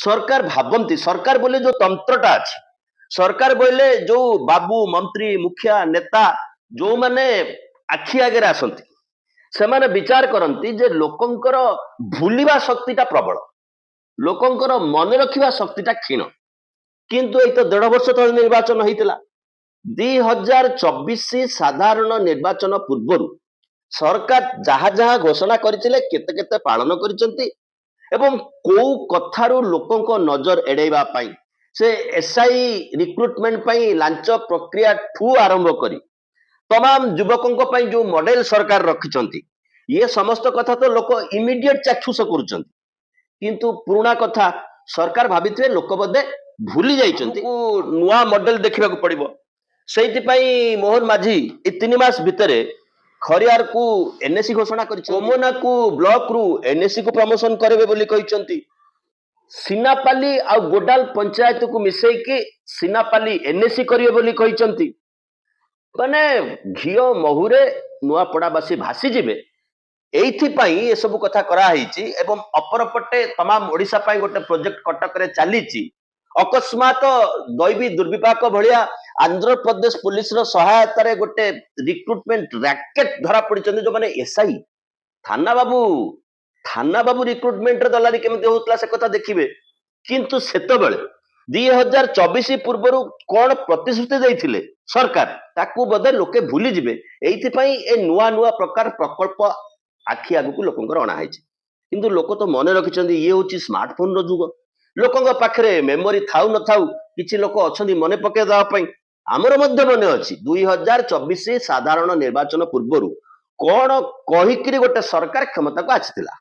सरकार भावती सरकार बोले जो तंत्रटा अच्छी सरकार बोले जो बाबू मंत्री मुखिया नेता जो माने आखि आगे आसती से माने विचार करती जे लोकंकर भूलिबा शक्तिटा प्रबल लोकंकर मन रखिबा शक्तिटा क्षीण किंतु एई तो 1.5 वर्ष तले निर्वाचन होइतिला 2024 साधारण निर्वाचन पूर्व सरकार जहाँ जहाँ घोषणा करथिले केते केते पालन करिसंती एवं को कथारू लोकंक नजर एड़ेबा पाई से एसआई रिक्रुटमेंट पाई लांच प्रक्रिया ठू आरंभ करी तमाम युवकों पाई जो मॉडल सरकार रखिचंती ये समस्त कथा तो लोक इमीडिएट चाक्षुष करुचंती किंतु पुराना कथा सरकार भाबिथिबे लोक बदे भूली जाइचंती नुआ मॉडल देखिबा को पड़िबो सेति पाई मोहन माझी ए 3 मास भितरे खरियार को एनएससी घोषणा कर कोमोना को ब्लॉक रु एनएससी को प्रमोशन करेबे बोली कहिचंती सिनापाली आ गोडाल पंचायत को मिसई के सिनापाली एनएससी करिवे बोली कहिचंती माने घियो महुरे नुआ पड़ावासी भासी जिबे एइथिपाई ए सब कथा करा हिची एवं अपरपटे तमाम ओडिसा पाई गोटे प्रोजेक्ट कटक रे चालीची अकस्मात दैवी दुर्विपाक भलिया आंध्र प्रदेश पुलिस रो सहायता रे गोटे रिक्रुटमेंट रैकेट धरा पड़िचंदी जो माने एसआई थाना बाबू रिक्रुटमेंट रे दलाली केमते होतला से कथा देखिबे किंतु सेतबेले 2024 पूर्वरु कोन प्रतिश्रुति दैथिले सरकार ताकू बदे लोके भूली जिबे एइथिपाई ए नुआ नुआ प्रकार प्रकल्प आखि आगु लोकंकर अणा हैछि किंतु लोक तो मन रखिचंदी ये होछि स्मार्टफोन रो जुग लोकंग पाखरे मेमोरी थाउ न थाउ किछि लोक अछंदी मने पके दवा पई आमर मध्य मने अछि 2024 साधारण निर्वाचन पूर्वरु कोन कहिकरी गोटे सरकार क्षमता को आछितिला